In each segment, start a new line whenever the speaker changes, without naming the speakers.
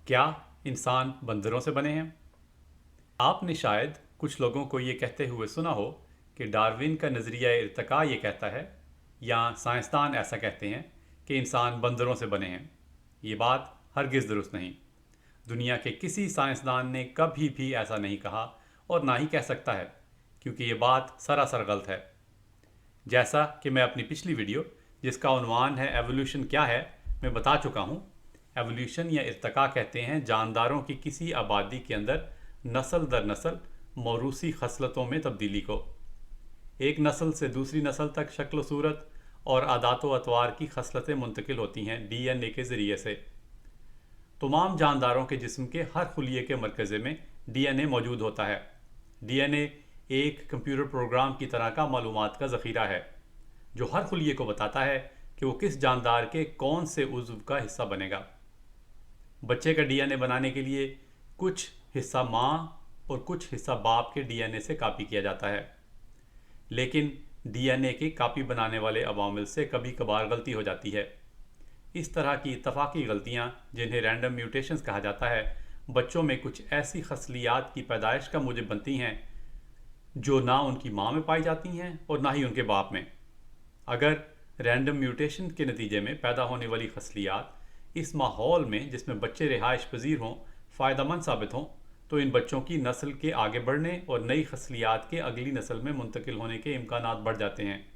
क्या इंसान बंदरों से बने हैं? आपने शायद कुछ लोगों को ये कहते हुए सुना हो कि डार्विन का नज़रिया इर्तिका ये कहता है या साइंसदान ऐसा कहते हैं कि इंसान बंदरों से बने हैं। ये बात हरगिज़ दुरुस्त नहीं। दुनिया के किसी साइंसदान ने कभी भी ऐसा नहीं कहा और ना ही कह सकता है, क्योंकि ये बात सरासर गलत है। जैसा कि मैं अपनी पिछली वीडियो, जिसका उन्वान है एवोल्यूशन क्या है, मैं बता चुका हूँ। एवोल्यूशन या इर्तिका कहते हैं जानदारों की किसी आबादी के अंदर नस्ल दर नस्ल मौरूसी खसलतों में तब्दीली को। एक नस्ल से दूसरी नस्ल तक शक्ल सूरत और आदात व अतवार की खसलतें मुंतकिल होती हैं डीएनए के ज़रिए से। तमाम जानदारों के जिस्म के हर खुलिये के मरकज़े में डीएनए मौजूद होता है। डीएनए एक कंप्यूटर प्रोग्राम की तरह का मालूमात का ज़ख़ीरा है जो हर खुलिये को बताता है कि वो किस जानदार के कौन से उज़्व का हिस्सा बनेगा। बच्चे का डीएनए बनाने के लिए कुछ हिस्सा माँ और कुछ हिस्सा बाप के डीएनए से कॉपी किया जाता है, लेकिन डीएनए की कॉपी बनाने वाले अवामिल से कभी कभार गलती हो जाती है। इस तरह की इत्तफाकी गलतियाँ, जिन्हें रैंडम म्यूटेशंस कहा जाता है, बच्चों में कुछ ऐसी खसलियात की पैदाइश का मूजिब बनती हैं जो ना उनकी माँ में पाई जाती हैं और ना ही उनके बाप में। अगर रैंडम म्यूटेशन के नतीजे में पैदा होने वाली खसलियात इस माहौल में जिसमें बच्चे रिहाइश पजीर हों फ़ायदेमंद साबित हों, तो इन बच्चों की नस्ल के आगे बढ़ने और नई खसलियात के अगली नस्ल में मुंतकिल होने के इम्कानात बढ़ जाते हैं।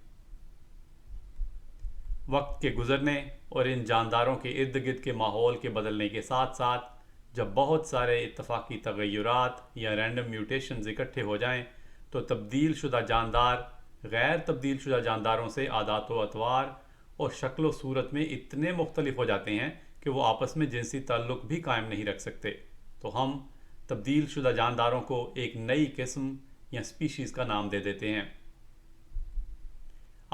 वक्त के गुजरने और इन जानदारों के इर्द गिर्द के माहौल के बदलने के साथ साथ जब बहुत सारे इत्तफाकी तगय्युरात या रैंडम म्यूटेशंस इकट्ठे हो जाएं, तो तब्दील शुदा जानदार गैर तब्दील शुदा जानदारों से आदात व अतवार और शक्ल व सूरत में इतने मुख्तलिफ हो जाते हैं कि वो आपस में जिनसी ताल्लुक़ भी कायम नहीं रख सकते। तो हम तब्दील शुदा जानदारों को एक नई किस्म या स्पीशीज़ का नाम दे देते हैं।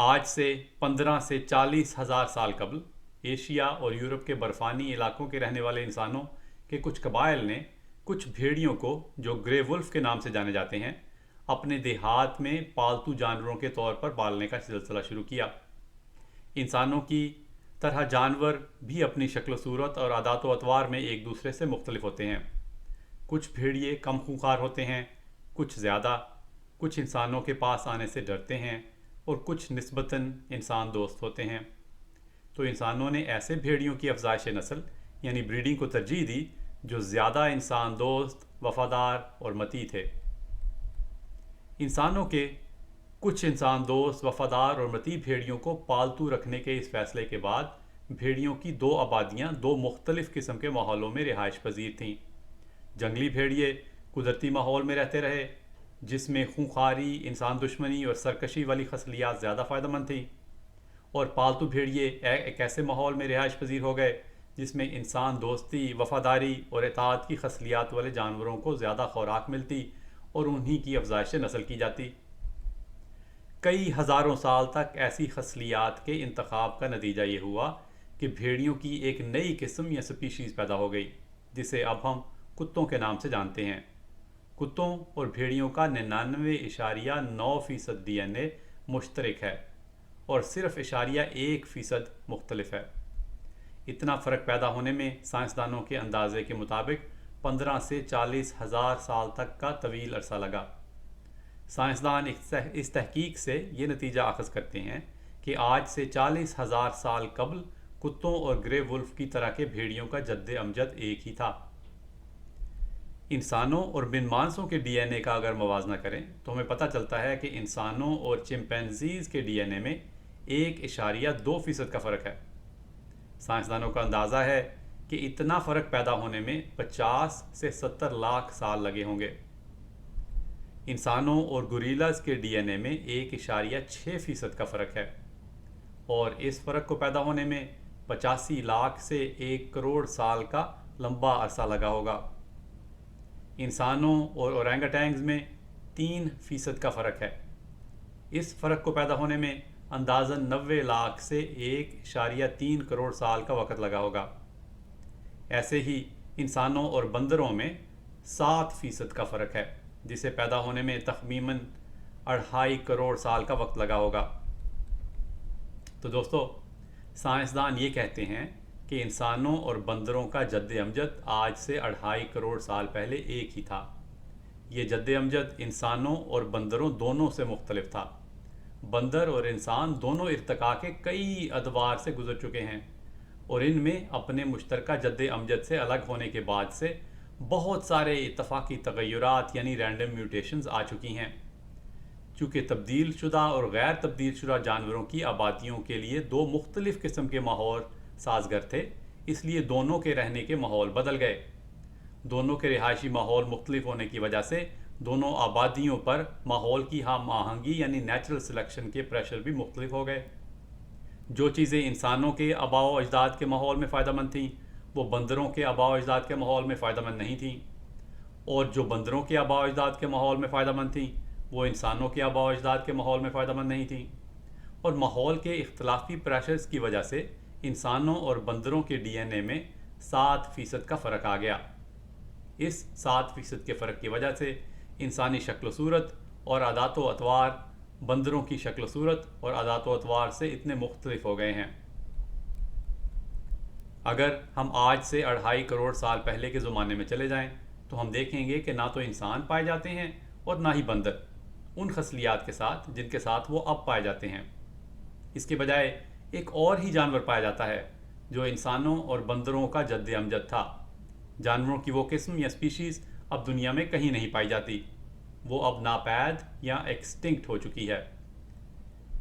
आज से 15 से 40 हज़ार साल कबल एशिया और यूरोप के बर्फ़ानी इलाकों के रहने वाले इंसानों के कुछ कबाइल ने कुछ भेड़ियों को, जो ग्रे वुल्फ के नाम से जाने जाते हैं, अपने देहात में पालतू जानवरों के तौर पर पालने का सिलसिला शुरू किया। इंसानों की तरह जानवर भी अपनी शक्ल सूरत और आदात व अतवार में एक दूसरे से मुख्तलिफ होते हैं। कुछ भेड़िए कम खूंखार होते हैं, कुछ ज़्यादा, कुछ इंसानों के पास आने से डरते हैं और कुछ निस्बतन इंसान दोस्त होते हैं। तो इंसानों ने ऐसे भेड़ियों की अफजाइश नस्ल यानी ब्रीडिंग को तरजीह दी जो ज़्यादा इंसान दोस्त, वफ़ादार और मती थे। इंसानों के कुछ इंसान दोस्त, वफ़ादार और मती भेड़ियों को पालतू रखने के इस फैसले के बाद भेड़ियों की दो आबादियाँ दो मुख्तलिफ़ किस्म के माहौलों में रिहाइश पजीर थीं। जंगली भेड़िए कुदरती माहौल में रहते रहे जिसमें खूंखारी, इंसान दुश्मनी और सरकशी वाली खसलियात ज़्यादा फ़ायदेमंद थी, और पालतू भेड़िए एक ऐसे माहौल में रिहाइश पजीर हो गए जिसमें इंसान दोस्ती, वफ़ादारी और इताअत की खसलियात वाले जानवरों को ज़्यादा खुराक मिलती और उन्हीं की अफजाइश नस्ल की जाती। कई हज़ारों साल तक ऐसी खसलियात के इंतखाब का नतीजा ये हुआ कि भेड़ियों की एक नई किस्म या स्पीशीज़ पैदा हो गई जिसे अब हम कुत्तों के नाम से जानते हैं। कुत्तों और भेड़ियों का 99.9% डीएनए मुश्तरक है और सिर्फ 1% मुख्तलिफ है। इतना फ़र्क पैदा होने में साइंसदानों के अंदाजे के मुताबिक 15 से 40 हज़ार साल तक का तवील अरसा लगा। साइंसदान इस तहकीक से ये नतीजा अखज़ करते हैं कि आज से 40 हज़ार साल कबल कुत्तों और ग्रे वुल्फ की तरह के भेड़ियों का जद्द अमजद एक ही था। इंसानों और बिन मांसों के डीएनए का अगर मवाजना करें तो हमें पता चलता है कि इंसानों और चिंपैंजीज़ के डीएनए में 1.2% का फ़र्क है। साइंसदानों का अंदाज़ा है कि इतना फ़र्क पैदा होने में 50 से 70 लाख साल लगे होंगे। इंसानों और गोरिल्लास के डीएनए में 1.6% का फ़र्क है और इस फ़र्क को पैदा होने में 85 लाख से 1 करोड़ साल का लंबा अरसा लगा होगा। इंसानों और ओरेंगेटैंग्स में 3% का फ़र्क है। इस फ़र्क को पैदा होने में अंदाज़न 90 लाख से 1.3 करोड़ साल का वक़्त लगा होगा। ऐसे ही इंसानों और बंदरों में 7% का फ़र्क है जिसे पैदा होने में तख़मीनन 2.5 करोड़ साल का वक्त लगा होगा। तो दोस्तों, साइंसदान ये कहते हैं کہ انسانوں اور بندروں کا جد امجد آج سے 2.5 کروڑ سال پہلے ایک ہی تھا۔ یہ جد امجد انسانوں اور بندروں دونوں سے مختلف تھا۔ بندر اور انسان دونوں ارتقاء کے کئی ادوار سے گزر چکے ہیں، اور ان میں اپنے مشترکہ جد امجد سے الگ ہونے کے بعد سے بہت سارے اتفاقی تغیرات یعنی رینڈم میوٹیشنز آ چکی ہیں۔ چونکہ تبدیل شدہ اور غیر تبدیل شدہ جانوروں کی آبادیوں کے لیے دو مختلف قسم کے ماحول سازگار تھے، اس لیے دونوں کے رہنے کے ماحول بدل گئے۔ دونوں کے رہائشی ماحول مختلف ہونے کی وجہ سے دونوں آبادیوں پر ماحول کی ہم آہنگی یعنی نیچرل سلیکشن کے پریشر بھی مختلف ہو گئے۔ جو چیزیں انسانوں کے آباء و اجداد کے ماحول میں فائدہ مند تھیں وہ بندروں کے آباء و اجداد کے ماحول میں فائدہ مند نہیں تھیں، اور جو بندروں کے آباء و اجداد کے ماحول میں فائدہ مند تھیں وہ انسانوں کے آباء و اجداد کے ماحول میں فائدہ مند نہیں تھیں۔ اور ماحول کے اختلافی پریشرز کی وجہ سے انسانوں اور بندروں کے ڈی این اے میں 7% کا فرق آ گیا۔ اس 7% کے فرق کی وجہ سے انسانی شکل و صورت اور عادات و اطوار بندروں کی شکل و صورت اور عادات و اطوار سے اتنے مختلف ہو گئے ہیں۔ اگر ہم آج سے 2.5 کروڑ سال پہلے کے زمانے میں چلے جائیں تو ہم دیکھیں گے کہ نہ تو انسان پائے جاتے ہیں اور نہ ہی بندر ان خصلیات کے ساتھ جن کے ساتھ وہ اب پائے جاتے ہیں۔ اس کے بجائے ایک اور ہی جانور پایا جاتا ہے جو انسانوں اور بندروں کا جد امجد تھا۔ جانوروں کی وہ قسم یا اسپیشیز اب دنیا میں کہیں نہیں پائی جاتی، وہ اب ناپید یا ایکسٹنکٹ ہو چکی ہے۔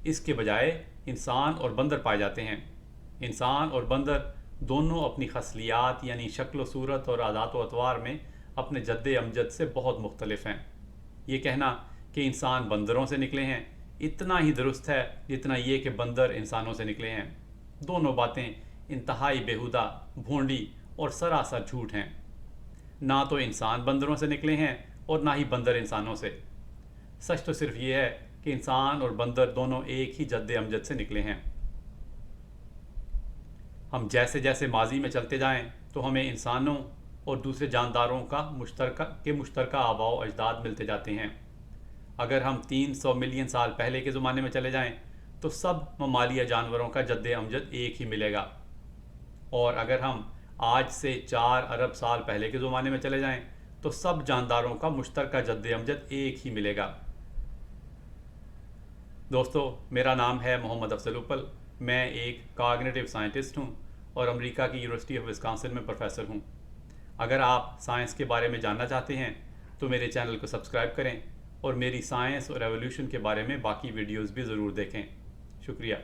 اس کے بجائے انسان اور بندر پائے جاتے ہیں۔ انسان اور بندر دونوں اپنی خصلیات یعنی شکل و صورت اور عادات و اطوار میں اپنے جد امجد سے بہت مختلف ہیں۔ یہ کہنا کہ انسان بندروں سے نکلے ہیں اتنا ہی درست ہے جتنا یہ کہ بندر انسانوں سے نکلے ہیں۔ دونوں باتیں انتہائی بیہودہ، بھونڈی اور سراسر جھوٹ ہیں۔ نہ تو انسان بندروں سے نکلے ہیں اور نہ ہی بندر انسانوں سے۔ سچ تو صرف یہ ہے کہ انسان اور بندر دونوں ایک ہی جد امجد سے نکلے ہیں۔ ہم جیسے جیسے ماضی میں چلتے جائیں تو ہمیں انسانوں اور دوسرے جانداروں کا مشترکہ آباء و اجداد ملتے جاتے ہیں۔ اگر ہم 300 ملین سال پہلے کے زمانے میں چلے جائیں تو سب ممالیہ جانوروں کا جد امجد ایک ہی ملے گا، اور اگر ہم آج سے 4 ارب سال پہلے کے زمانے میں چلے جائیں تو سب جانداروں کا مشترکہ جد امجد ایک ہی ملے گا۔ دوستو، میرا نام ہے محمد افضل اپل، میں ایک کاگنیٹو سائنٹسٹ ہوں اور امریکہ کی یونیورسٹی آف وسکانسن میں پروفیسر ہوں۔ اگر آپ سائنس کے بارے میں جاننا چاہتے ہیں تو میرے چینل کو سبسکرائب کریں اور میری سائنس اور ایولیوشن کے بارے میں باقی ویڈیوز بھی ضرور دیکھیں۔ شکریہ۔